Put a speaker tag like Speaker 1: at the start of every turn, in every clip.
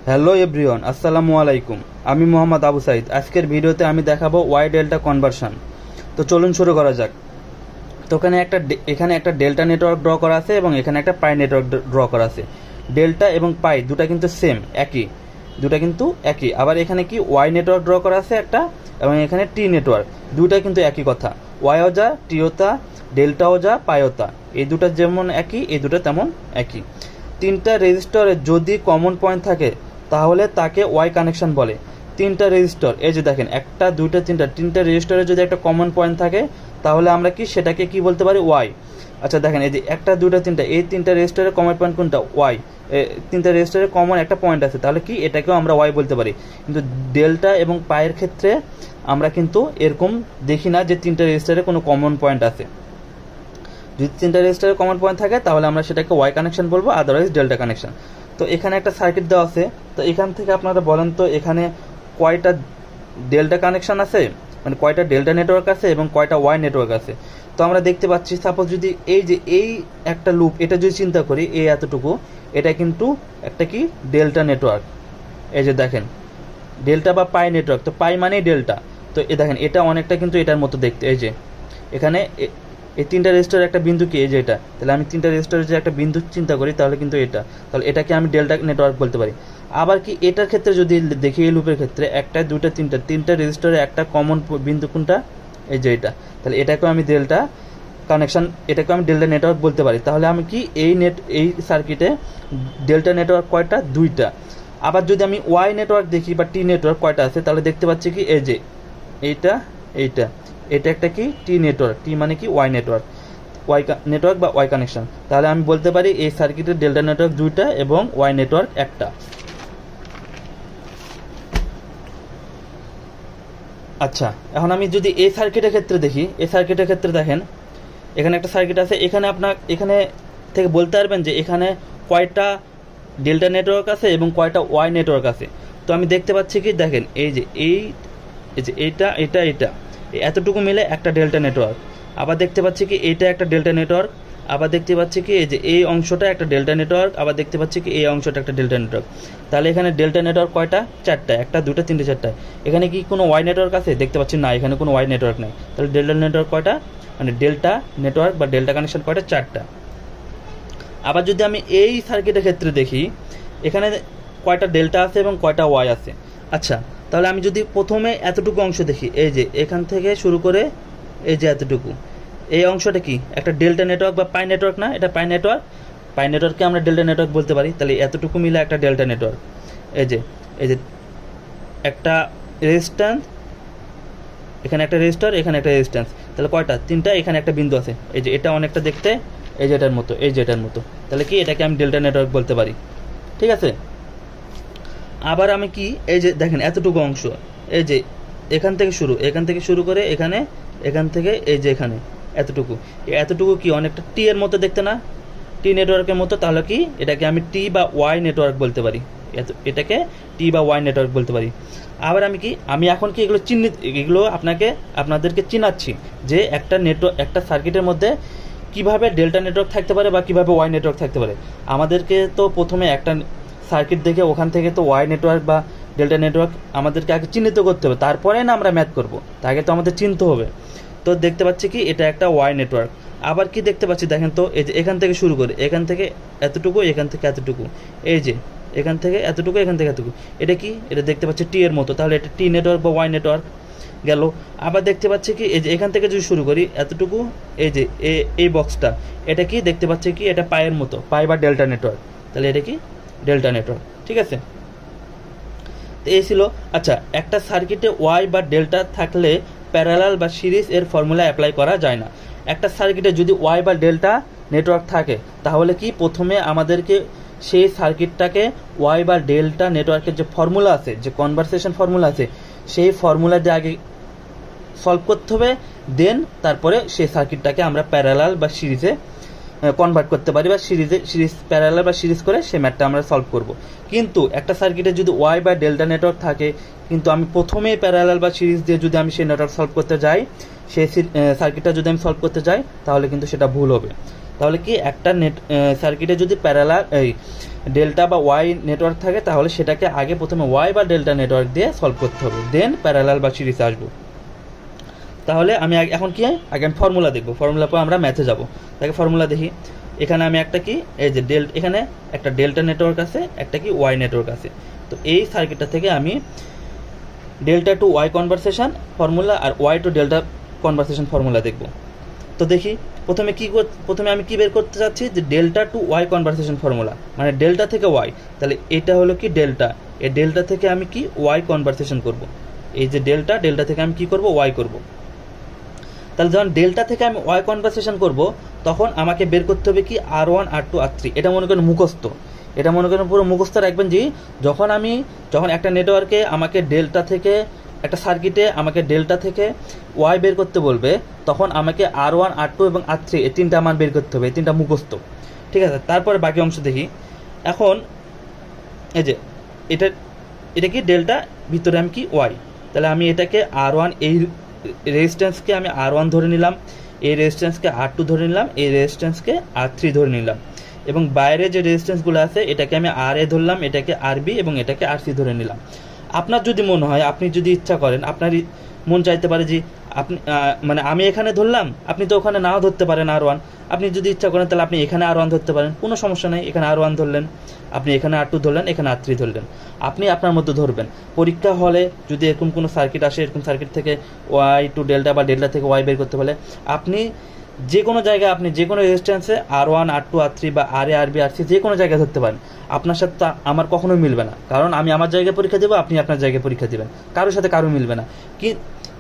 Speaker 1: Hello everyone, আসসালামু আলাইকুম। আমি মোহাম্মদ আবু সাইদ। আজকের ভিডিওতে আমি দেখাবো ওয়াই ডেল্টা কনভার্সন। তো চলুন শুরু করা যাক। তো এখানে একটা ডেল্টা নেটওয়ার্ক ড্র করা আছে এবং এখানে একটা পাই নেটওয়ার্ক ড্র করা আছে। ডেল্টা এবং পাই দুটা কিন্তু সেম, একই, দুটা কিন্তু একই। আবার এখানে কি ওয়াই নেটওয়ার্ক ড্র করা আছে একটা, এবং এখানে টি নেটওয়ার্ক, দুটা কিন্তু একই কথা। ওয়াইও যা, টিও তা, ডেল্টাও যা, পাইও তা, এই দুটা যেমন একই, এই দুটা তেমন একই। তিনটা রেজিস্টরে যদি কমন পয়েন্ট থাকে তাহলে তাকে ওয়াই কানেকশন বলে। তিনটা রেজিস্টর, এই যে দেখেন, একটা দুইটা তিনটা রেজিস্টরে যদি একটা কমন পয়েন্ট থাকে তাহলে আমরা কি সেটাকে কি বলতে পারি? ওয়াই। আচ্ছা দেখেন, এই যে একটা দুইটা তিনটা, এই তিনটা রেজিস্টরের কমন পয়েন্ট কোনটা? ওয়াই। তিনটা রেজিস্টরের কমন একটা পয়েন্ট আছে, তাহলে কি এটাকেও আমরা ওয়াই বলতে পারি। কিন্তু ডেল্টা এবং পাইয়ের ক্ষেত্রে আমরা কিন্তু এরকম দেখি না যে তিনটা রেজিস্টরে কোনো কমন পয়েন্ট আছে। যদি তিনটা রেজিস্টারে কমন পয়েন্ট থাকে তাহলে আমরা সেটাকে ওয়াই কানেকশন বলবো, আদারওয়াইজ ডেল্টা কানেকশন। তো এখানে একটা সার্কিট দেওয়া আছে। তো এখান থেকে আপনারা বলেন তো এখানে কয়টা ডেল্টা কানেকশন আছে, মানে কয়টা ডেল্টা নেটওয়ার্ক আছে এবং কয়টা ওয়াই নেটওয়ার্ক আছে। তো আমরা দেখতে পাচ্ছি, সাপোজ যদি এই একটা লুপ, এটা যদি চিন্তা করি, এই এতটুকু, এটা কিন্তু একটা কি ডেল্টা নেটওয়ার্ক। এই যে দেখেন, ডেল্টা বা পাই নেটওয়ার্ক, তো পাই মানেই ডেল্টা। তো এ দেখেন, এটা অনেকটা কিন্তু এটার মতো দেখতে। এই যে এখানে এই তিনটা রেজিস্টারের একটা বিন্দু কি, এই যে এটা, তাহলে আমি তিনটা রেজিস্টারের যে একটা বিন্দু চিন্তা করি তাহলে কিন্তু এটা, তাহলে এটাকে আমি ডেল্টা নেটওয়ার্ক বলতে পারি। আবার কি এটার ক্ষেত্রে যদি দেখি, এই লুপের ক্ষেত্রে একটা দুইটা তিনটা রেজিস্টারে একটা কমন বিন্দু কোনটা? এই যে এটা, তাহলে এটাকেও আমি ডেল্টা কানেকশন, এটাকে আমি ডেল্টা নেটওয়ার্ক বলতে পারি। তাহলে আমি কি এই সার্কিটে ডেল্টা নেটওয়ার্ক কয়টা? দুইটা। আবার যদি আমি ওয়াই নেটওয়ার্ক দেখি বা টি নেটওয়ার্ক কয়টা আছে, তাহলে দেখতে পাচ্ছি কি, এই যে এইটা এটা একটা কি টি নেটওয়ার্ক, টি মানে কি ওয়াই নেটওয়ার্ক, ওয়াই নেটওয়ার্ক বা ওয়াই কানেকশন। তাহলে আমি বলতে পারি এই সার্কিটের ডেল্টা নেটওয়ার্ক দুইটা এবং ওয়াই নেটওয়ার্ক একটা। আচ্ছা, এখন আমি যদি এই সার্কিটের ক্ষেত্রে দেখি, এই সার্কিটের ক্ষেত্রে দেখেন, এখানে একটা সার্কিট আছে। এখানে থেকে বলতে পারবেন যে এখানে কয়টা ডেল্টা নেটওয়ার্ক আছে এবং কয়টা ওয়াই নেটওয়ার্ক আছে। তো আমি দেখতে পাচ্ছি কি, দেখেন, এই যে এটা এতটুকু মিলে একটা ডেল্টা নেটওয়ার্ক। আবার দেখতে পাচ্ছি কি এটা একটা ডেল্টা নেটওয়ার্ক। আবার দেখতে পাচ্ছি কি এই যে এই অংশটা একটা ডেল্টা নেটওয়ার্ক। আবার দেখতে পাচ্ছি কি এই অংশটা একটা ডেল্টা নেটওয়ার্ক। তাহলে এখানে ডেল্টা নেটওয়ার্ক কয়টা? চারটা। একটা দুটো তিনটে চারটা। এখানে কি কোনো ওয়াই নেটওয়ার্ক আছে? দেখতে পাচ্ছি না, এখানে কোনো ওয়াই নেটওয়ার্ক নেই। তাহলে ডেল্টা নেটওয়ার্ক কয়টা, মানে ডেল্টা নেটওয়ার্ক বা ডেল্টা কানেকশন কয়টা? চারটা। আবার যদি আমি এই সার্কিটের ক্ষেত্রে দেখি, এখানে কয়টা ডেল্টা আছে এবং কয়টা ওয়াই আছে। আচ্ছা, তাহলে আমি যদি প্রথমে এতটুকু অংশ দেখি, এই যে এখান থেকে শুরু করে এই যে এতটুকু, এই অংশটা কি একটা ডেল্টা নেটওয়ার্ক বা পাই নেটওয়ার্ক না? এটা পাই নেটওয়ার্ককে আমরা ডেল্টা নেটওয়ার্ক বলতে পারি। তাহলে এতটুকু মিলে একটা ডেল্টা নেটওয়ার্ক। এই যে একটা রেজিস্ট্যান্স, এখানে একটা রেজিস্টার, এখানে একটা রেজিস্ট্যান্স, তাহলে কয়টা? তিনটা। এখানে একটা বিন্দু আছে, এই যে এটা অনেকটা দেখতে এই যে এটার মতো, এই যে এটার মতো, তাহলে কি এটাকে আমি ডেল্টা নেটওয়ার্ক বলতে পারি। ঠিক আছে। আবার আমি কি, এই যে দেখেন এতটুকু অংশ, এই যে এখান থেকে শুরু করে এখান থেকে এই যে এখানে এতটুকু কি অনেকটা টি এর মতো দেখতে না? টি নেটওয়ার্কের মতো। তাহলে কি এটাকে আমি টি বা ওয়াই নেটওয়ার্ক বলতে পারি, এটাকে টি বা ওয়াই নেটওয়ার্ক বলতে পারি। আবার আমি এখন কি এগুলো আপনাদেরকে চিনাচ্ছি যে একটা সার্কিটের মধ্যে কিভাবে ডেল্টা নেটওয়ার্ক থাকতে পারে বা কিভাবে ওয়াই নেটওয়ার্ক থাকতে পারে। আমাদেরকে তো প্রথমে একটা সার্কিট দেখে ওখান থেকে তো ওয়াই নেটওয়ার্ক বা ডেল্টা নেটওয়ার্ক আমাদেরকে আগে চিহ্নিত করতে হবে, তারপরে না আমরা ম্যাথ করব, তাকে তো আমাদের চিনতে হবে। তো দেখতে পাচ্ছি কি এটা একটা ওয়াই নেটওয়ার্ক। আবার কি দেখতে পাচ্ছি, দেখেন তো, এই যে এখান থেকে শুরু করে এখান থেকে এতটুকু, এখান থেকে এতটুকু, এই যে এখান থেকে এতটুকু, এখান থেকে এতটুকু, এটা কি? এটা দেখতে পাচ্ছি টি এর মতো, তাহলে এটা টি নেটওয়ার্ক বা ওয়াই নেটওয়ার্ক গেল। আবার দেখতে পাচ্ছি কি এই যে এখান থেকে যদি শুরু করি এতটুকু, এই যে এই বক্সটা, এটা কি দেখতে পাচ্ছি কি এটা পায়ের মতো, পাই বা ডেল্টা নেটওয়ার্ক, তাহলে এটা কি ডেল্টা নেটওয়ার্ক। ঠিক আছে, তো এই ছিল। আচ্ছা, একটা সার্কিটে ওয়াই বা ডেল্টা থাকলে প্যারালাল বা সিরিজ এর ফর্মুলা অ্যাপ্লাই করা যায় না। একটা সার্কিটে যদি ওয়াই বা ডেল্টা নেটওয়ার্ক থাকে তাহলে কি প্রথমে আমাদেরকে সেই সার্কিটটাকে ওয়াই বা ডেল্টা নেটওয়ার্কের যে ফর্মুলা আছে, যে কনভারসেশন ফর্মুলা আছে, সেই ফর্মুলা দিয়ে আগে সলভ করতে হবে, দেন তারপরে সেই সার্কিটটাকে আমরা প্যারালাল বা সিরিজে কনভার্ট করতে পারি, বা সিরিজ প্যারালাল বা সিরিজ করে সেই ম্যাথটা আমরা সলভ করব। কিন্তু একটা সার্কিটে যদি ওয়াই বা ডেল্টা নেটওয়ার্ক থাকে, কিন্তু আমি প্রথমেই প্যারালাল বা সিরিজ দিয়ে যদি আমি সেই নেটওয়ার্ক সলভ করতে যাই, সেই সার্কিটটা যদি আমি সলভ করতে যাই, তাহলে কিন্তু সেটা ভুল হবে। তাহলে কি একটা সার্কিটে যদি প্যারালাল এই ডেল্টা বা ওয়াই নেটওয়ার্ক থাকে তাহলে সেটাকে আগে প্রথমে ওয়াই বা ডেল্টা নেটওয়ার্ক দিয়ে সলভ করতে হবে, দেন প্যারালাল বা সিরিজে আসবো। তাহলে আমি এখন কি আগে ফর্মুলা দেখবো, ফর্মুলা পর আমরা ম্যাথে যাব। তাকে ফর্মুলা দেখি, এখানে আমি একটা কি এই যে এখানে একটা ডেল্টা নেটওয়ার্ক আছে, একটা কি ওয়াই নেটওয়ার্ক আছে। তো এই সার্কিটটা থেকে আমি delta to Y conversation formula আর Y to delta conversation formula দেখব। তো দেখি প্রথমে আমি কি বের করতে চাচ্ছি যে delta to Y conversation formula, মানে ডেল্টা থেকে ওয়াই। তাহলে এটা হলো কি ডেল্টা, এই ডেল্টা থেকে আমি কি ওয়াই কনভারসেশন করব। এই যে ডেল্টা থেকে আমি কি করব, ওয়াই করব। তাহলে যখন ডেল্টা থেকে আমি ওয়াই কনভারসেশন করব তখন আমাকে বের করতে হবে কি R1 R2 R3। এটা মনে করেন মুখস্থ, এটা মনে করেন পুরো মুখস্থ রাখবেন যে যখন একটা নেটওয়ার্কে আমাকে ডেল্টা থেকে একটা সার্কিটে আমাকে ডেল্টা থেকে ওয়াই বের করতে বলবে তখন আমাকে R1 R2 এবং R3 এই তিনটা মান বের করতে হবে, এই তিনটা মুখস্থ, ঠিক আছে। তারপরে বাকি অংশ দেখি। এখন এই যে এটা কি ডেল্টা, ভিতরে আমি কি ওয়াই। তাহলে আমি এটাকে R1 এই রেজিস্ট্যান্সকে আমি R1 ধরে নিলাম, এই রেজিস্ট্যান্সকে R2 ধরে নিলাম, এই রেজিস্ট্যান্সকে R3 ধরে নিলাম, এবং বাইরে যে রেজিস্ট্যান্সগুলো আছে এটাকে আমি RA ধরলাম, এটাকে RB এবং এটাকে RC ধরে নিলাম। আপনার যদি মনে হয়, আপনি যদি ইচ্ছা করেন, আপনার মন চাইতে পারে যে আপনি মানে আমি এখানে ধরলাম, আপনি তো ওখানে নাও ধরতে পারেন R1। আপনি যদি ইচ্ছা করেন তাহলে আপনি এখানে R1 ধরতে পারেন, কোনো সমস্যা নেই। এখানে R1 ধরলেন, আপনি এখানে R2 ধরলেন, এখানে R3 ধরলেন, আপনি আপনার মতো ধরবেন। পরীক্ষা হলে যদি এরকম কোনো সার্কিট আসে, এরকম সার্কিট থেকে ওয়াই টু ডেল্টা বা ডেল্টা থেকে ওয়াই বের করতে বলে, আপনি যে কোনো জায়গায় আপনি যে কোনো রেজিস্ট্যান্সে R1 R2 R3 বা RA RB RC যে কোনো জায়গায় ধরতে পারেন। আপনার সাথে তা আমার কখনোই মিলবে না, কারণ আমি আমার জায়গায় পরীক্ষা দেবো, আপনি আপনার জায়গায় পরীক্ষা দেবেন, কারোর সাথে কারো মিলবে না।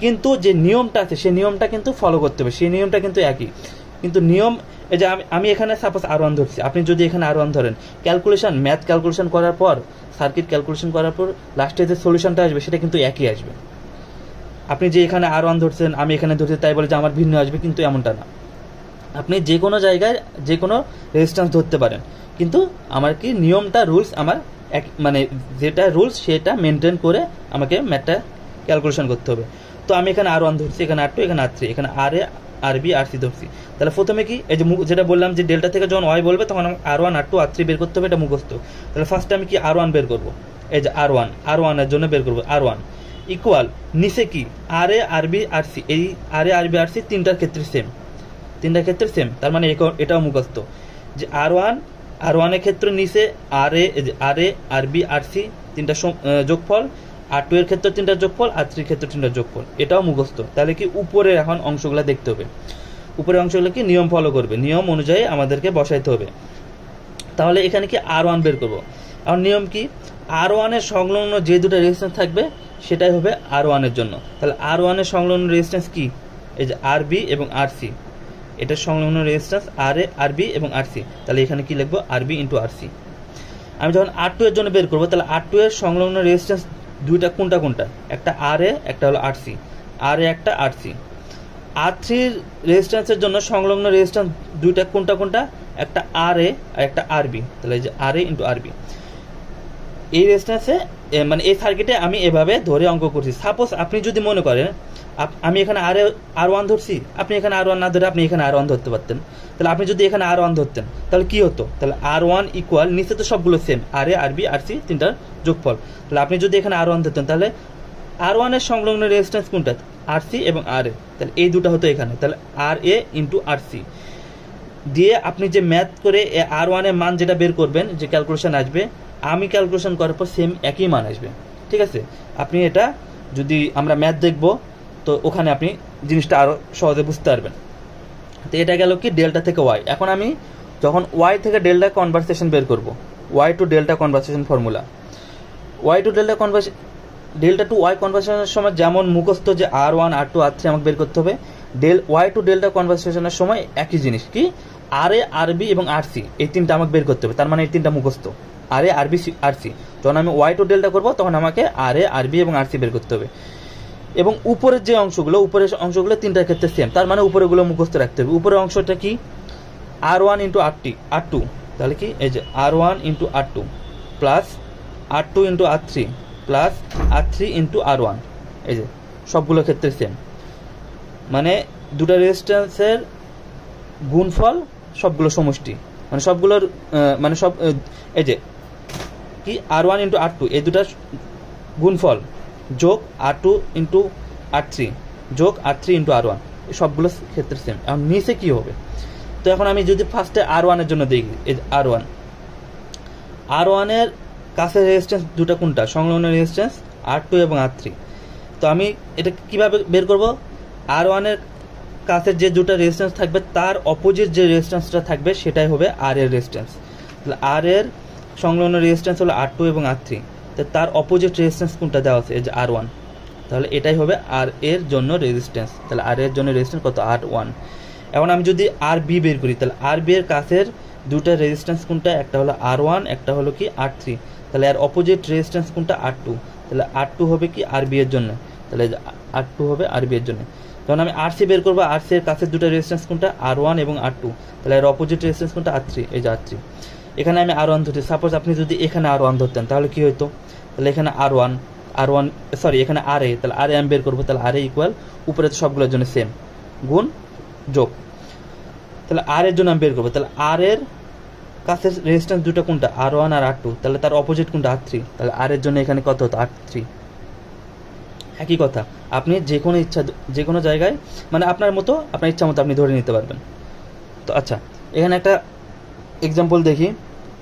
Speaker 1: কিন্তু যে নিয়মটা আছে সেই নিয়মটা কিন্তু ফলো করতে হবে, সেই নিয়মটা কিন্তু একই। কিন্তু নিয়ম এই যে আমি এখানে সাপোজ R1 ধরছি, আপনি যদি এখানে R1 ধরেন, ম্যাথ ক্যালকুলেশন করার পর, সার্কিট ক্যালকুলেশন করার পর লাস্টে যে সলিউশনটা আসবে সেটা কিন্তু একই আসবে। আপনি যে এখানে R1 ধরছেন, আমি এখানে ধরছি, তাই বলে যে আমার ভিন্ন আসবে, কিন্তু এমনটা না। আপনি যে কোনো জায়গায় যে কোনো রেজিস্ট্যান্স ধরতে পারেন, কিন্তু আমার কি নিয়মটা রুলস আমার মানে যেটা রুলস সেটা মেনটেন করে আমাকে ম্যাথটা ক্যালকুলেশন করতে হবে। তো আমি এখানে R1 ধরছি, এখানে R2, এখানে R3, এখানে RA RB RC ধরছি। তাহলে প্রথমে কি এই যে যেটা বললাম যে ডেল্টা থেকে যখন ওয়াই বলবে তখন R1 R2 R3 বের করতে হবে, এটা মুখস্থ। তাহলে ফার্স্টে আমি কি R1 বের করব, এই যে R1 এর জন্য বের করব R1 ইকুয়াল নিচে কি RA RB RC, এই RA RB RC তিনটার ক্ষেত্রে সেম, তার মানে এটাও মুখস্থ যে R1 এর ক্ষেত্রে নিচে RA RB RC তিনটা যোগফল, R2 এর ক্ষেত্রে তিনটা যোগফল, R3 এর ক্ষেত্রে তিনটা যোগফল, এটাও মুখস্থ। তাহলে কি উপরে এখন অংশগুলো দেখতে হবে, উপরের অংশগুলো কি নিয়ম ফলো করবে, নিয়ম অনুযায়ী আমাদেরকে বসাইতে হবে। তাহলে এখানে কি R1 বের করব। আর নিয়ম কি, R1 এর সংলগ্ন যে দুটো রেজিস্ট্যান্স থাকবে সেটাই হবে R1 এর জন্য। তাহলে R1 এর সংলগ্ন রেজিস্ট্যান্স কি, এই যে RB এবং RC, এটা সংলগ্ন রেজিস্ট্যান্স RA RB এবং RC। তাহলে এখানে কি লিখবো, RB ইন্টু RC। আমি যখন R2 এর জন্য বের করবো, তাহলে R2 এর সংলগ্ন রেজিস্ট্যান্স দুইটা কোনটা, একটা RA একটা হলো RC, RA একটা RC। R3 রেজিস্ট্যান্সের জন্য সংলগ্ন রেজিস্ট্যান্স দুইটা কোনটা, একটা RA আর একটা RB। তাহলে এই যে RA ইন্টু RB। এই রেজিস্ট্যান্সে মানে এই সার্কিটে আমি এভাবে ধরে অঙ্ক করছি। সাপোজ আপনি যদি মনে করেন আমি এখানে R1 ধরছি, আপনি এখানে R1 না ধরে আপনি এখানে R1 ধরতে পারতেন। তাহলে আপনি যদি এখানে R1 ধরতেন তাহলে কি হতো, তাহলে R1 ইকুয়াল নিচে তো সবগুলো সেম, RA RB RC তিনটার যোগফল। তাহলে আপনি যদি এখানে R1 ধরতেন তাহলে R1 এর সংলগ্ন রেজিস্ট্যান্স কোনটা, RC এবং RA। তাহলে এই দুটো হতো এখানে, তাহলে RA ইন্টু RC দিয়ে আপনি যে ম্যাথ করে R1 এর মান যেটা বের করবেন, যে ক্যালকুলেশন আসবে, আমি ক্যালকুলেশন করার পর সেম একই মান আসবে, ঠিক আছে। আপনি এটা যদি আমরা ম্যাথ দেখব তো ওখানে আপনি জিনিসটা আরও সহজে বুঝতে পারবেন। তো এটা গেল কি ডেল্টা থেকে ওয়াই। এখন আমি যখন ওয়াই থেকে ডেল্টা কনভারসেশন বের করব, Y to delta conversation formula, delta to Y কনভারসেশনের সময় যেমন মুখস্থ যে R1 R2 R3 আমাকে বের করতে হবে, ওয়াই টু ডেল্টা কনভারসেশনের সময় একই জিনিস কি RA RB এবং RC এই তিনটা আমাকে বের করতে হবে। তার মানে এই তিনটা মুখস্থ, RA RB RC। যখন আমি ওয়াই টু ডেল্টা করবো তখন আমাকে RA RB এবং RC বের করতে হবে। এবং উপরের যে অংশগুলো তিনটার ক্ষেত্রে সেম, তার মানে উপরেগুলো মুখস্থ রাখতে হবে। উপরের অংশটা কি R1 ইন্টু R2, তাহলে কি এই যে R1 into R2 plus R2 into R3 plus R3 into R1, এই যে সবগুলো ক্ষেত্রে সেম, মানে দুটা রেজিস্ট্যান্সের গুণফল সবগুলো সমষ্টি, মানে সবগুলোর মানে সব এই যে কি R1 ইন্টু R2 এই দুটার গুণফল যোগ R2 ইন্টু R3 যোগ R3 ইন্টু R1, এই সবগুলো ক্ষেত্রে সেম। এখন নিচে কি হবে? তো এখন আমি যদি ফার্স্টে R1 এর জন্য দেখি, এই R1 এর কাছের রেজিস্ট্যান্স দুটো কোনটা? সংলগ্ন রেজিস্ট্যান্স R2 এবং R3। তো আমি এটা কিভাবে বের করব? R1 এর কাছের যে দুটো রেজিস্ট্যান্স থাকবে তার অপোজিট যে রেজিস্ট্যান্সটা থাকবে সেটাই হবে R এর রেজিস্ট্যান্স। তাহলে R এর সংলগ্ন রেজিস্ট্যান্স হলো R2 এবং R3, তো তার অপোজিট রেজিস্ট্যান্স কোনটা দেওয়া আছে? এই যে R1। তাহলে এটাই হবে R এর জন্য রেজিস্ট্যান্স। তাহলে R এর জন্য রেজিস্ট্যান্স কত? R1। এখন আমি যদি RB বের করি, তাহলে RB এর কাছের দুটো রেজিস্ট্যান্স কোনটা? একটা হলো R1, একটা হলো কি R3। তাহলে এর অপোজিট রেজিস্ট্যান্স কোনটা? R2। তাহলে R2 হবে কি RB এর জন্য, তাহলে R2 হবে RB এর জন্য। যখন আমি RC বের করবো, RC এর কাছের দুটো রেজিস্ট্যান্স কোনটা? R1 এবং R2। তাহলে এর অপোজিট রেজিস্ট্যান্স কোনটা? R3, এই যে R3। এখানে আমি R1 ধরছি, সাপোজ আপনি যদি এখানে R1 ধরতেন তাহলে কি হতো? তাহলে এখানে R1 সরি এখানে RA, তাহলে RA আমি বের করবো, তাহলে RA ইকুয়াল উপরে তো সবগুলোর জন্য সেম, গুণ যোগ। তাহলে R এর জন্য আমি বের করবো, তাহলে R এর কাছের রেজিস্ট্যান্স দুটো কোনটা? R1 আর R2, তাহলে তার অপোজিট কোনটা? R3। তাহলে R এর জন্য এখানে কত হতো? R3। একই কথা, আপনি যে কোনো জায়গায় মানে আপনার মতো আপনার ইচ্ছা মতো আপনি ধরে নিতে পারবেন। তো আচ্ছা, এখানে একটা এক্সাম্পল দেখি।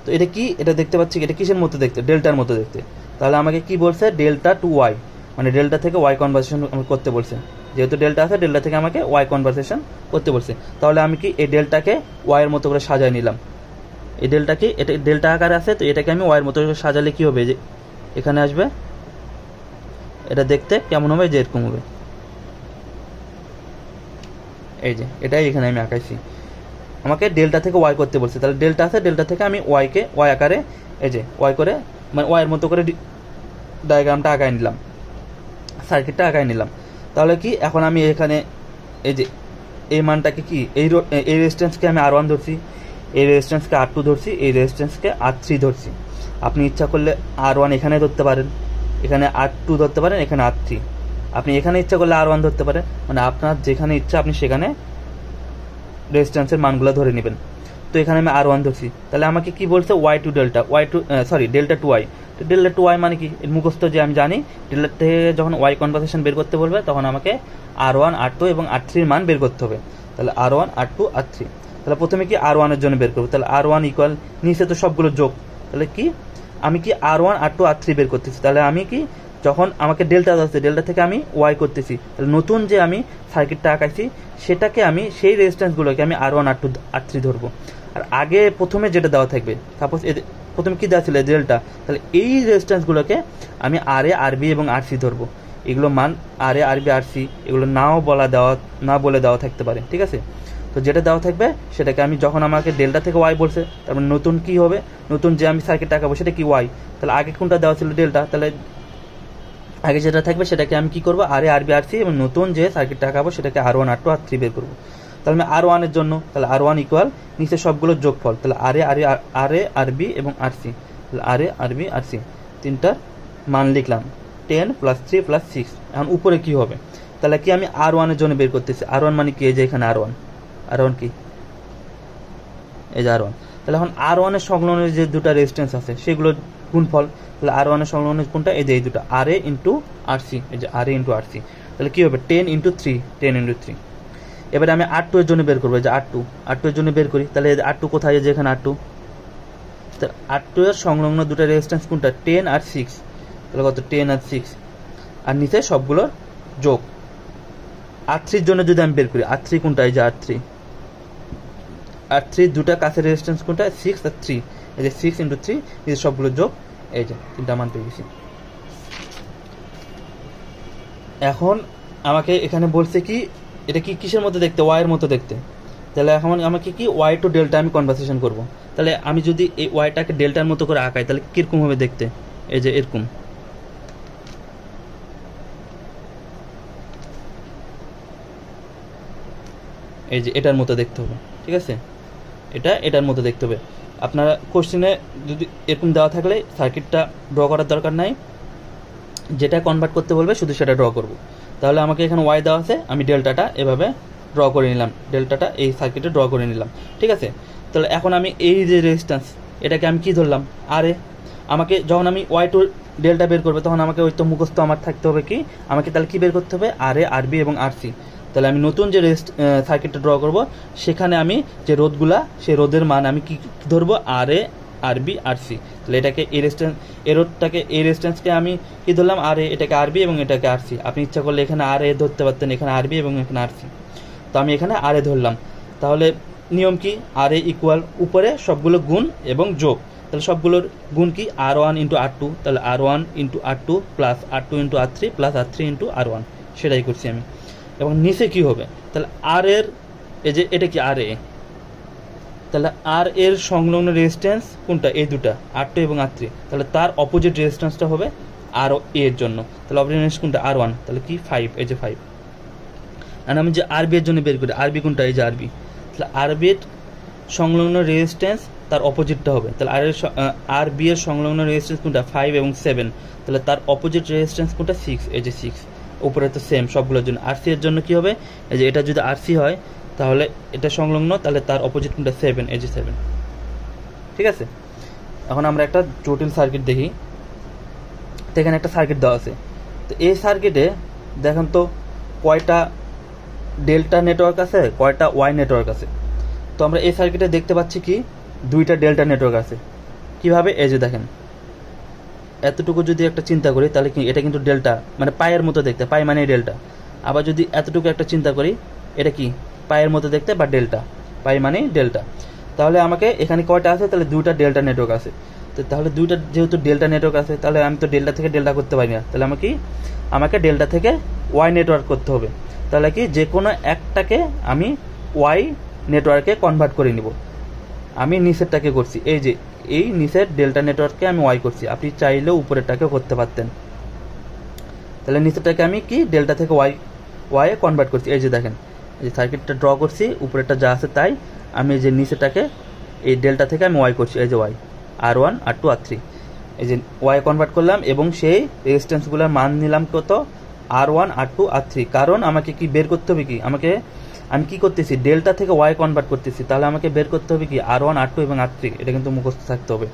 Speaker 1: তো এটা কি? এটা দেখতে পাচ্ছি এটা কিসের মতো দেখতে? ডেল্টার মতো দেখতে। তাহলে আমাকে কি বলছে? ডেল্টা টু ওয়াই, মানে ডেল্টা থেকে ওয়াই কনভার্সেশন করতে বলছে। যেহেতু ডেল্টা আছে, ডেল্টা থেকে আমাকে ওয়াই কনভার্সেশন করতে বলছে। তাহলে আমি কি এই ডেল্টাকে ওয়াইয়ের মতো করে সাজায় নিলাম। এই ডেল্টাকে, এটা ডেল্টা আকারে আছে, তো এটাকে আমি ওয়াইয়ের মতো করে সাজালে কি হবে? যে এখানে আসবে, এটা দেখতে কেমন হবে? যে এরকম হবে, এই যে এটাই এখানে আমি আঁকাইছি। আমাকে ডেল্টা থেকে ওয়াই করতে বলছে, তাহলে ডেল্টা আছে, ডেল্টা থেকে আমি ওয়াইকে ওয়াই আকারে এই যে ওয়াই করে মানে ওয়াইয়ের মতো করে ডায়াগ্রামটা আঁকাই নিলাম, সার্কিটটা আঁকাই নিলাম। তাহলে কি এখন আমি এখানে এই যে এই মানটাকে কি এই রেজিস্ট্যান্সকে আমি R1 ধরছি, এই রেজিস্ট্যান্সকে R2 ধরছি, এই রেজিস্ট্যান্সকে R3 ধরছি। আপনি ইচ্ছা করলে R1 এখানে ধরতে পারেন, এখানে R2 ধরতে পারেন, এখানে R3। আপনি এখানে ইচ্ছা করলে R1 ধরতে পারেন, মানে আপনার যেখানে ইচ্ছা আপনি সেখানে রেজিস্ট্যান্সের মানগুলো ধরে নেবেন। তো এখানে আমি R1 ধরছি, তাহলে আমাকে কি বলছে? Y to delta, delta to Y. তো ডেল্টা টু ওয়াই মানে কি? মুখস্থ যে আমি জানি, ডেল্টা থেকে যখন ওয়াই কনভার্সেশন বের করতে বলবে তখন আমাকে R1 R2 এবং R3 এর মান বের করতে হবে। তাহলে R1 R2 R3, তাহলে প্রথমে কি R1 এর জন্য বের করবো। তাহলে R1 ইকুয়াল, নিচে তো সবগুলো যোগ, তাহলে কি আমি কি R1 R2 R3 বের করতেছি। তাহলে আমি কি যখন আমাকে ডেল্টা আসছে, ডেল্টা থেকে আমি ওয়াই করতেছি, তাহলে নতুন যে আমি সার্কিটটা আঁকাইছি সেটাকে আমি সেই রেজিস্ট্যান্সগুলোকে আমি R1 R2 R3 ধরবো। আর আগে প্রথমে যেটা দেওয়া থাকবে, সাপোজ প্রথমে কি দেওয়া ছিল? ডেল্টা। তাহলে এই রেজিস্ট্যান্সগুলোকে আমি RA RB এবং RC ধরবো। এগুলো মান RA RB RC এগুলো না বলে দেওয়া থাকতে পারে, ঠিক আছে? তো যেটা দেওয়া থাকবে সেটাকে আমি, যখন আমাকে ডেল্টা থেকে ওয়াই বলছে, তারপর নতুন কি হবে? নতুন যে আমি সার্কিটটা আঁকাবো সেটা কি? ওয়াই। তাহলে আগে কোনটা দেওয়া ছিল? ডেল্টা। তাহলে আগে যেটা থাকবে সেটাকে আমি কি করবো? RA RB RC, এবং নতুন যে সার্কিটটা আঁকাবো সেটাকে R1 R2 R3 বের করবো। তাহলে আমি R1 এর জন্য, তাহলে R1 ইকুয়াল নিচে সবগুলোর যোগফল, তাহলে RA RB এবং RC, তাহলে RA RB RC তিনটার মান লিখলাম, 10 + 3 + 6। এখন উপরে কি হবে? তাহলে কি আমি R1 এর জন্য বের করতেছি। R1 মানে কি? এই যে এখানে R1 কি? এই যে R1। তাহলে এখন R1 এর সংলগ্ন যে দুটো রেজিস্ট্যান্স আছে সেগুলোর গুণফল, তাহলে R1 এর সংলগ্ন কোনটা? এই যে এই দুটো, RA × RC, এই যে RA × RC। তাহলে কি হবে? 10 × 3, 10 × 3। এবারে আমি R2 এর জন্য বের করবো, যে R2 এর জন্য বের করি। তাহলে R2 কোথায়? যে এখানে R2। R2 এর সংলগ্ন দুটো রেজিস্ট্যান্স কোনটা? 10 আর 6। তাহলে কত? 10 আর 6, আর নিচে সবগুলোর যোগ। R3 এর জন্য যদি আমি বের করি, R3 কোনটা? এই যে R3 দুটা কাছের রেজিস্ট্যান্স কোনটা? 6 আর 3, এই যে 6 × 3, নিচে সবগুলোর যোগ, এই যে তিনটা মান পেয়ে গেছি। এখন আমাকে এখানে বলছে কি এটা কি কিসের মতো দেখতে? ওয়াই এর মতো দেখতে। তাহলে এখন আমাকে কি ওয়াই টু ডেল্টা আমি কনভার্সেশন করব। তাহলে আমি যদি এই ওয়াইটাকে ডেল্টার মতো করে আঁকাই তাহলে কিরকম হবে দেখতে? এই যে এরকম, এই যে এটার মতো দেখতে হবে, ঠিক আছে? এটার মতো দেখতে হবে। আপনারা কোশ্চেনে যদি এরকম দেওয়া থাকলে সার্কিটটা ড্র করার দরকার নাই, যেটা কনভার্ট করতে বলবে শুধু সেটা ড্র করব। তাহলে আমাকে এখানে ওয়াই দেওয়া আছে, আমি ডেল্টাটা এভাবে ড্র করে নিলাম, ডেল্টাটা এই সার্কিটে ড্র করে নিলাম, ঠিক আছে। তাহলে এখন আমি এই যে রেজিস্ট্যান্স এটাকে আমি কি ধরলাম, আরে আমাকে যখন আমি ওয়াই টু ডেল্টা বের করবে তখন আমাকে ওই তো মুখস্থ আমার থাকতে হবে কি, আমাকে তাহলে কি বের করতে হবে, আর এ, আর বি এবং আর সি। তাহলে আমি নতুন যে সার্কিটটা ড্র করব সেখানে আমি যে রোধগুলা সেই রোধের মান আমি কি ধরবো, আর এ, আর বি, আর সি। তাহলে এটাকে এই রেজিস্ট্যান্স, এই রোধটাকে এই রেজিস্ট্যান্সকে আমি কি ধরলাম, আর এ, এটাকে আর বি এবং এটাকে আর সি। আপনি ইচ্ছা করলে এখানে আর এ ধরতে পারতেন, এখানে আর বি এবং এখানে আর সি। তো আমি এখানে আর এ ধরলাম। তাহলে নিয়ম কি, আর এ ইকুয়াল উপরে সবগুলো গুণ এবং যোগ। তাহলে সবগুলোর গুণ কি, আর ওয়ান ইন্টু আর টু, তাহলে আর ওয়ান ইন্টু আর টু প্লাস আর টু ইন্টু আর থ্রি প্লাস আর থ্রি ইন্টু আর ওয়ান, সেটাই করছি আমি। এবং নিচে কি হবে, তাহলে আর এর এই যে এটা কি আর এ, তাহলে আর এর সংলগ্ন রেজিস্ট্যান্স কোনটা, এই দুটা আর টু এবং আর থ্রি, তাহলে তার অপোজিট রেজিস্ট্যান্সটা হবে আর এর জন্য, তাহলে অপোজিট রেজিস্ট্যান্স কোনটা, আর ওয়ান, তাহলে কি 5, এই যে 5। আর আমি যে আরবি এর জন্য বের করি, আরবি কোনটা, এই যে আরবি, তাহলে আরবির সংলগ্ন রেজিস্ট্যান্স তার অপোজিটটা হবে, তাহলে আর বি এর সংলগ্ন রেজিস্ট্যান্স কোনটা, 5 এবং 7, তাহলে তার অপোজিট রেজিস্ট্যান্স কোনটা, 6, এই যে 6। উপরে তো সেম সবগুলোর জন্য। আর সি এর জন্য কি হবে, এই যে এটা যদি আর সি হয় তাহলে এটা সংলগ্ন, তাহলে তার অপোজিট কোনটা, 7, এই যে 7, ঠিক আছে। এখন আমরা একটা জটিল সার্কিট দেখি। তো এখানে একটা সার্কিট দেওয়া আছে, তো এই সার্কিটে দেখেন তো কয়টা ডেল্টা নেটওয়ার্ক আছে, কয়টা ওয়াই নেটওয়ার্ক আছে। তো আমরা এই সার্কিটে দেখতে পাচ্ছি কি, দুইটা ডেল্টা নেটওয়ার্ক আছে। কিভাবে, এই যে দেখেন এতটুকু যদি একটা চিন্তা করি তাহলে কি এটা কিন্তু ডেল্টা, মানে পায়ের মতো দেখতে, পাই মানে ডেল্টা। আবার যদি এতটুকু একটা চিন্তা করি এটা কি পায়ের মতো দেখতে বা ডেল্টা, পাই মানে ডেল্টা। তাহলে আমাকে এখানে কয়টা আছে, তাহলে দুইটা ডেল্টা নেটওয়ার্ক আছে। তো তাহলে দুইটা যেহেতু ডেল্টা নেটওয়ার্ক আছে তাহলে আমি তো ডেল্টা থেকে ডেল্টা করতে পারি না, তাহলে আমাকে ডেল্টা থেকে ওয়াই নেটওয়ার্ক করতে হবে। তাহলে কি যে কোনো একটাকে আমি ওয়াই নেটওয়ার্কে কনভার্ট করে নিব। আমি নিচেরটাকে করছি, এই যে এই নিচের ডেল্টা নেটওয়ার্ককে আমি ওয়াই করছি, আপনি চাইলেও উপরেরটাকে করতে পারতেন। তাহলে নিচেরটাকে আমি কি ডেল্টা থেকে ওয়াই কনভার্ট করছি, এই যে দেখেন এই যে সার্কিটটা ড্র করছি, উপরেরটা যা আছে তাই, আমি এই যে নিচেরটাকে এই ডেল্টা থেকে আমি ওয়াই করছি, এই যে ওয়াই, আর ওয়ান, আর টু, আর থ্রি, এই যে ওয়াই কনভার্ট করলাম এবং সেই রেজিস্ট্যান্সগুলোর মান নিলাম কত, আর ওয়ান, আর টু, আর থ্রি। কারণ আমাকে কি বের করতে হবে কি, আমি কি করতেছি, ডেল্টা থেকে ওয়াই কনভার্ট করতেছি, তাহলে আমাকে বের করতে হবে কি আর ওয়ান, আর টু এবং আর থ্রি। এটা কিন্তু মুখস্থ থাকতে হবে,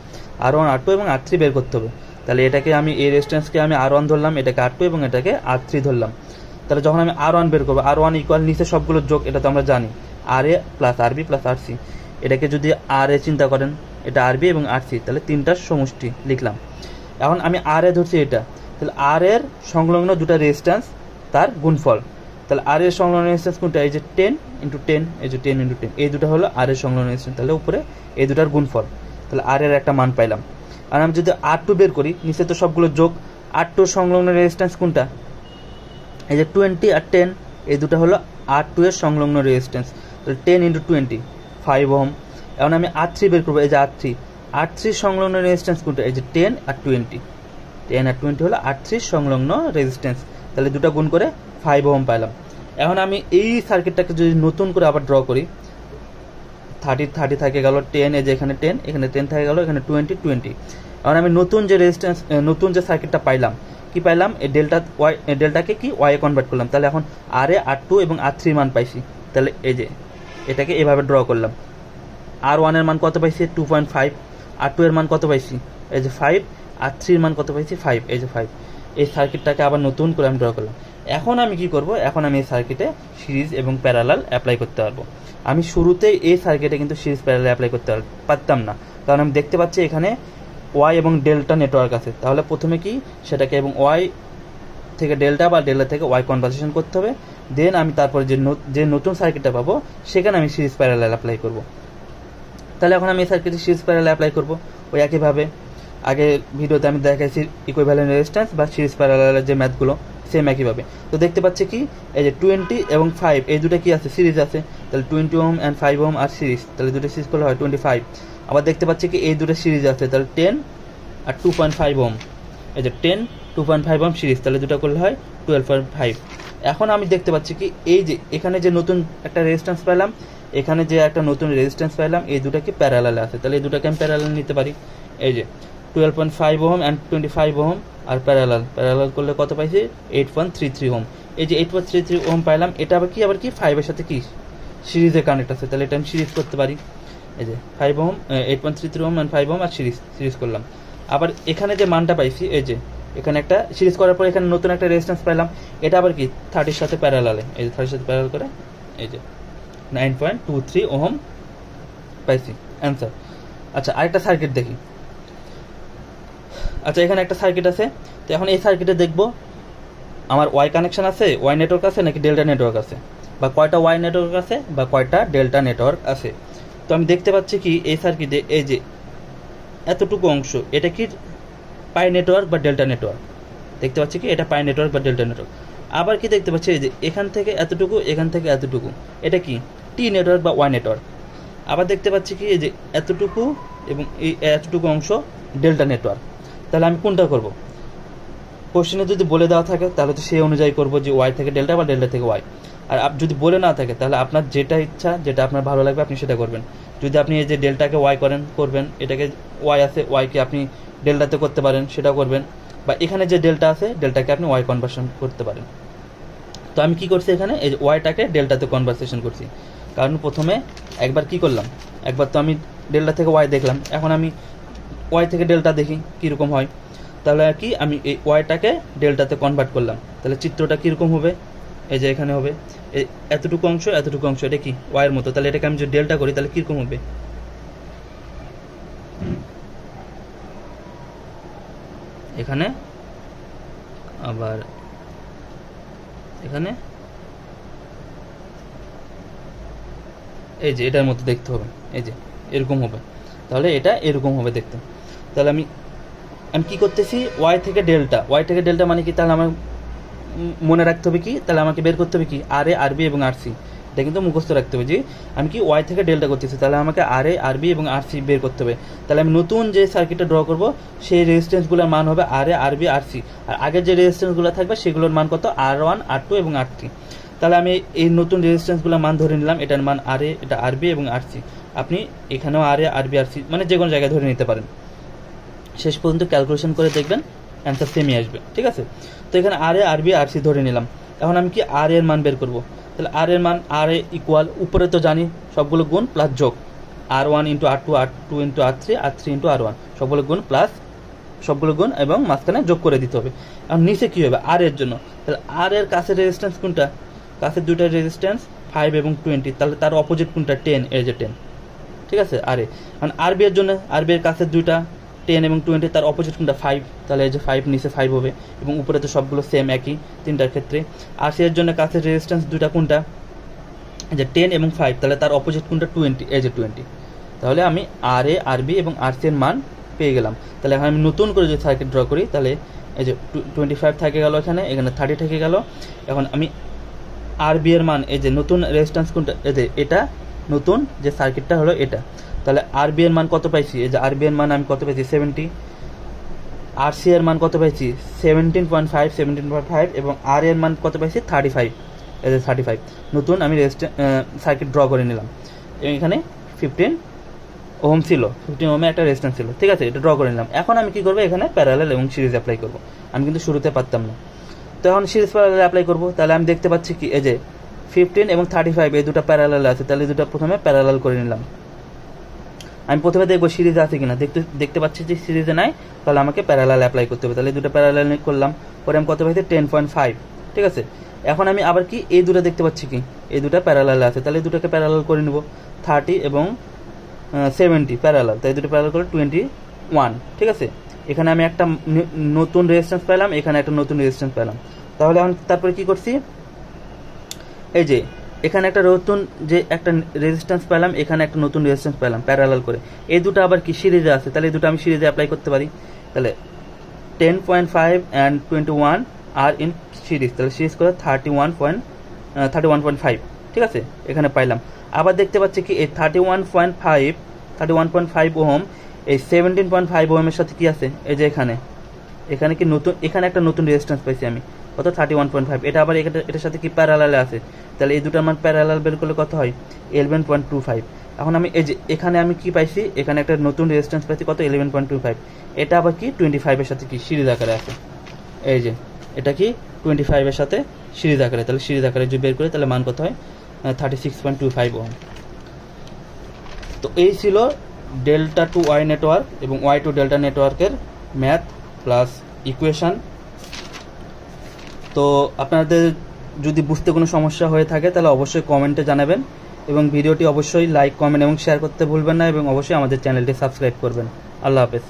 Speaker 1: আর ওয়ান, আর টু এবং আর থ্রি বের করতে হবে। তাহলে এটাকে আমি এই রেজিস্ট্যান্সকে আমি আর ওয়ান ধরলাম, এটাকে আর টু এবং এটাকে আর থ্রি ধরলাম। তাহলে যখন আমি আর ওয়ান বের করবো, আর ওয়ান ইকুয়াল নিচে সবগুলোর যোগ, এটা তো আমরা জানি, আর এ প্লাস আর বি প্লাস আর সি। এটাকে যদি আর এ চিন্তা করেন, এটা আর বি এবং আর সি, তাহলে তিনটার সমষ্টি লিখলাম। এখন আমি আর এ ধরছি এটা, তাহলে আর এর সংলগ্ন দুটা রেজিস্ট্যান্স তার গুণফল। তাহলে আর এর সংলগ্ন রেজিস্ট্যান্স কোনটা, এই যে 10 ইন্টু 10, এই যে 10 ইন্টু 10, এই দুটো হলো আর এর সংলগ্ন রেজিস্ট্যান্স, তাহলে উপরে এই দুটার গুণফল। তাহলে আর এর একটা মান পাইলাম। আর আমি যদি আর টু বের করি, নিচে তো সবগুলো যোগ, আর টুর সংলগ্ন রেজিস্ট্যান্স কোনটা, এই যে 20 আর 10, এই দুটো হলো আর টু এর সংলগ্ন রেজিস্ট্যান্স। তাহলে 10 ইন্টু 20, 5 ওহম। এখন আমি আর থ্রি বের করবো, এই যে আর থ্রি সংলগ্ন রেজিস্ট্যান্স কোনটা, এই যে 10 আর 20, 10 আর 20 হলো আর থ্রি সংলগ্ন রেজিস্ট্যান্স। তাহলে দুটো গুণ করে 5 ওহম পাইলাম। এখন আমি এই সার্কিটটাকে যদি নতুন করে আবার ড্র করি, 30 থাকে গেল, 10, এই যে এখানে 10, এখানে 10 থাকে গেল, এখানে 20। এখন আমি নতুন যে রেজিস্ট্যান্স, নতুন যে সার্কিটটা পাইলাম, কি পাইলাম, এই ডেল্টাকে কি ওয়াই কনভার্ট করলাম। তাহলে এখন আর এ, আর টু এবং আর থ্রি মান পাইছি। তাহলে এই যে এটাকে এভাবে ড্র করলাম। আর ওয়ানের মান কত পাইছি, 2.5, আর টু এর মান কত পাইছি, এই যে 5, আর থ্রির মান কত পাইছি, 5, এই যে 5। এই সার্কিটটাকে আবার নতুন করে আমি ড্র করলাম। এখন আমি কি করব, এখন আমি এই সার্কিটে সিরিজ এবং প্যারালাল অ্যাপ্লাই করতে পারবো। আমি শুরুতেই এই সার্কিটে কিন্তু সিরিজ প্যারালাল অ্যাপ্লাই করতে পারতাম না, কারণ আমি দেখতে পাচ্ছি এখানে ওয়াই এবং ডেল্টা নেটওয়ার্ক আছে। তাহলে প্রথমে কি সেটাকে এবং ওয়াই থেকে ডেল্টা বা ডেল্টা থেকে ওয়াই কনভার্সেশন করতে হবে, দেন আমি তারপরে যে নতুন সার্কিটটা পাবো সেখানে আমি সিরিজ প্যারালাল অ্যাপ্লাই করব। তাহলে এখন আমি এই সার্কিটে সিরিজ প্যারালাল অ্যাপ্লাই করব ওই একইভাবে। আগে ভিডিওতে আমি দেখাইছি ইকুইভ্যালেন্ট রেজিস্ট্যান্স বা সিরিজ প্যারালালের যে ম্যাথগুলো, সেম একইভাবে। তো দেখতে পাচ্ছি কি, এই যে 20 এবং 5 এই দুটো কি আছে, সিরিজ আছে। তাহলে 20 ওহম অ্যান্ড 5 ওহম আর সিরিজ, তাহলে দুটো সিরিজ করলে হয় 25। আবার দেখতে পাচ্ছি কি এই দুটো সিরিজ আছে, তাহলে 10 আর 2.5 ওহম, এই যে 10, 2.5 ওহম সিরিজ, তাহলে দুটো করলে হয় 12.5। এখন আমি দেখতে পাচ্ছি কি এই যে এখানে যে নতুন একটা রেজিস্ট্যান্স পেলাম, এখানে যে একটা নতুন রেজিস্ট্যান্স পেলাম, এই দুটো কি প্যারালালে আছে। তাহলে এই দুটোকে আমি প্যারালাল নিতে পারি। এই যে 12.5 ওহম অ্যান্ড 25 ওহম আর প্যারালাল করলে কত পাইছি, 8.33 ওহম। এই যে 8.33 ওহম পাইলাম, এটা আবার কি 5 এর সাথে কি সিরিজে কানেক্ট আছে, তাহলে এটা আমি সিরিজ করতে পারি। এই যে 5 ওহম 8.33 ওহম আর 5 ওহম আর সিরিজ করলাম। আবার এখানে যে মানটা পাইছি, এই যে এখানে একটা সিরিজ করার পর এখানে নতুন একটা রেজিস্ট্যান্স পাইলাম, এটা আবার কি 30 সাথে প্যারালালে, এই যে 30 সাথে প্যারালাল করে এই যে 9.23 ওহম পাইছি অ্যান্সার। আচ্ছা আরেকটা সার্কিট দেখি। আচ্ছা এখানে একটা সার্কিট আছে, তো এখন এই সার্কিটে দেখব আমার ওয়াই কানেকশন আছে, ওয়াই নেটওয়ার্ক আছে নাকি ডেল্টা নেটওয়ার্ক আছে, বা কয়টা ওয়াই নেটওয়ার্ক আছে বা কয়টা ডেল্টা নেটওয়ার্ক আছে। তো আমি দেখতে পাচ্ছি কি এই সার্কিটে এই যে এতটুকু অংশ, এটা কি পাই নেটওয়ার্ক বা ডেল্টা নেটওয়ার্ক, দেখতে পাচ্ছি কি এটা পাই নেটওয়ার্ক বা ডেল্টা নেটওয়ার্ক। আবার কি দেখতে পাচ্ছি এই যে এখান থেকে এতটুকু, এখান থেকে এতটুকু, এটা কি টি নেটওয়ার্ক বা ওয়াই নেটওয়ার্ক। আবার দেখতে পাচ্ছি কি এই যে এতটুকু এবং এই এতটুকু অংশ ডেল্টা নেটওয়ার্ক। তাহলে আমি কোনটা করব? কোশ্চেনে যদি বলে দেওয়া থাকে তাহলে তো সেই অনুযায়ী করব যে ওয়াই থেকে ডেল্টা বা ডেল্টা থেকে ওয়াই। আর যদি বলে না থাকে তাহলে আপনার যেটা ইচ্ছা, যেটা আপনার ভালো লাগবে আপনি সেটা করবেন। যদি আপনি এই যে ডেল্টাকে ওয়াই করবেন, এটাকে ওয়াই আছে, ওয়াইকে আপনি ডেল্টাতে করতে পারেন, সেটা করবেন। বা এখানে যে ডেল্টা আছে, ডেল্টাকে আপনি ওয়াই কনভার্সন করতে পারেন। তো আমি কি করছি এখানে এই যে ওয়াইটাকে ডেল্টাতে কনভার্সেশন করছি, কারণ প্রথমে একবার কি করলাম, একবার তো আমি ডেল্টা থেকে ওয়াই দেখলাম, এখন আমি ওয়াই থেকে ডেল্টা দেখি কীরকম হয়। তাহলে কি আমি এই ওয়াইটাকে ডেল্টাতে কনভার্ট করলাম, তাহলে চিত্রটা কীরকম হবে, এই যে এখানে হবে এতটুকু অংশ এটা কি ওয়াইয়ের মতো, তাহলে এটাকে আমি যদি ডেল্টা করি তাহলে কীরকম হবে, এখানে আবার এখানে এই যে এটার মতো দেখতে হবে, এই যে এরকম হবে, তাহলে এটা এরকম হবে দেখতে। তাহলে আমি কি করতেছি, ওয়াই থেকে ডেল্টা মানে কি, তাহলে আমার মনে রাখতে হবে কি, তাহলে আমাকে বের করতে হবে কি আর এ আর বি এবং আর সি, এটা কিন্তু মুখস্থ রাখতে হবে যে আমি কি ওয়াই থেকে ডেল্টা করতেছি, তাহলে আমাকে আর এ আর বি এবং আর সি বের করতে হবে। তাহলে আমি নতুন যে সার্কিটটা ড্র করব সেই রেজিস্ট্যান্সগুলোর মান হবে আর এ আর বি আর সি, আর আগের যে রেজিস্ট্যান্সগুলো থাকবে সেগুলোর মান কত R1 R2 এবং R3। তাহলে আমি এই নতুন রেজিস্ট্যান্সগুলোর মান ধরে নিলাম, এটার মান আর এ, এটা আর বি এবং আর সি। আপনি এখানেও আর এ আর বি আর সি মানে যে কোনো জায়গায় ধরে নিতে পারেন, শেষ পর্যন্ত ক্যালকুলেশন করে দেখবেন অ্যান্সার সেমই আসবে, ঠিক আছে। তো এখানে আর এ আর বি আর সি ধরে নিলাম। এখন আমি কি আর এর মান বের করব, তাহলে আর এর মান আর এ ইকুয়াল, উপরে তো জানি সবগুলো গুণ প্লাস যোগ, R1 into R2, R2 into R3, R3 into R1, সবগুলো গুণ প্লাস সবগুলো গুণ এবং মাঝখানে যোগ করে দিতে হবে। আর নিচে কী হবে আর এর জন্য, তাহলে আর এর কাছের রেজিস্ট্যান্স কোনটা, কাছের দুইটা রেজিস্ট্যান্স 5 এবং 20, তাহলে তার অপোজিট কোনটা 10, এই যে 10, ঠিক আছে আর এ। কারণ আর বি এর জন্য আর বি এর কাছের দুইটা 10 এবং 20, তার অপোজিট কোনটা 5, তাহলে এই যে 5 নিচে 5 হবে এবং উপরে তো সবগুলো সেম একই তিনটার ক্ষেত্রে। আর সি এর জন্য কাছের রেজিস্ট্যান্স দুইটা কোনটা, যে 10 এবং 5, তাহলে তার অপোজিট কোনটা 20, এই যে 20। তাহলে আমি আর এ আর বি এবং আর সি এর মান পেয়ে গেলাম। তাহলে এখন আমি নতুন করে যদি সার্কিট ড্র করি, তাহলে এই যে 25 থেকে গেল, এখানে 30 থেকে গেল। এখন আমি আর বি এর মান, এই যে নতুন রেজিস্ট্যান্স কোনটা, এই যে এটা নতুন যে সার্কিটটা হলো এটা, তাহলে আর বি এর মান কত পাইছি, এই যে আর বি এর মান আমি কত পাইছি 70, আর সি এর মান কত পাইছি 17.5 এবং আর এর মান কত পাইছি 35, এই যে 35। নতুন আমি সার্কিট ড্র করে নিলাম এবং এখানে 15 ওহম ছিল, 15 ওহমে একটা রেজিস্ট্যান্স ছিল, ঠিক আছে, এটা ড্র করে নিলাম। এখন আমি কি করবো, এখানে প্যারালাল এবং সিরিজ অ্যাপ্লাই করব। আমি কিন্তু শুরুতে পারতাম না, তো এখন সিরিজ প্যারালাল অ্যাপ্লাই করব। তাহলে আমি দেখতে পাচ্ছি কি এই যে 15 এবং 35 এই দুটো প্যারালাল আছে, তাহলে এই দুটো প্রথমে প্যারালাল করে নিলাম। আমি প্রথমে দেখবো সিরিজ আছে কিনা, দেখতে পাচ্ছি যে সিরিজে নাই, তাহলে আমাকে প্যারালাল অ্যাপ্লাই করতে হবে। তাহলে এই দুটো প্যারালাল করলাম, পরে আমি কত পাইছি 10.5, ঠিক আছে। এখন আমি আবার কি এই দুটো দেখতে পাচ্ছি কি এই দুটো প্যারালাল আছে, তাহলে এই দুটোকে প্যারালাল করে নেব, 30 এবং 70 প্যারালাল, তাই দুটো প্যারালাল করে 21, ঠিক আছে। এখানে আমি একটা নতুন রেজিস্ট্যান্স পেলাম, এখানে একটা নতুন রেজিস্ট্যান্স পেলাম। তাহলে এখন তারপরে কি করছি, এই যে এখানে একটা নতুন যে একটা রেজিস্ট্যান্স পেলাম, এখানে একটা নতুন রেজিস্ট্যান্স পেলাম প্যারালাল করে, এই দুটো আবার কি সিরিজে আছে, তাহলে এই দুটো আমি সিরিজে অ্যাপ্লাই করতে পারি। তাহলে 10.5 and 21 আর ইন সিরিজ, তাহলে সিরিজ করে 31.5, ঠিক আছে, এখানে পাইলাম। আবার দেখতে পাচ্ছি কি এই 31.5 ওহম এই 17.5 ওহমের সাথে কি আছে, এই যে এখানে কি নতুন, এখানে একটা নতুন রেজিস্ট্যান্স পাইছি আমি কত 31.5, এটা আবার এটার সাথে কি প্যারালালে আছে, তাহলে এই দুটার মান প্যারালাল বের করলে কত হয় 11.25। এখন আমি এই যে এখানে আমি কি পাইছি, এখানে একটা নতুন রেজিস্ট্যান্স পাইছি কত 11.25, এটা আবার কি 25 এর সাথে কি সিরিজ আকারে আছে, এই যে এটা কি 25 সাথে সিরিজ আকারে, তাহলে সিরিজ আকারে যদি বের করে তাহলে মান কত হয় 36.25 ওহম। তো এই ছিল ডেল্টা টু ওয়াই নেটওয়ার্ক এবং ওয়াই টু ডেল্টা নেটওয়ার্কের ম্যাথ প্লাস ইকুয়েশান। তো আপনাদের যদি বুঝতে কোনো সমস্যা হয়ে থাকে তাহলে অবশ্যই কমেন্টে জানাবেন এবং ভিডিওটি অবশ্যই লাইক, কমেন্ট এবং শেয়ার করতে ভুলবেন না এবং অবশ্যই আমাদের চ্যানেলটি সাবস্ক্রাইব করবেন। আল্লাহ হাফেজ।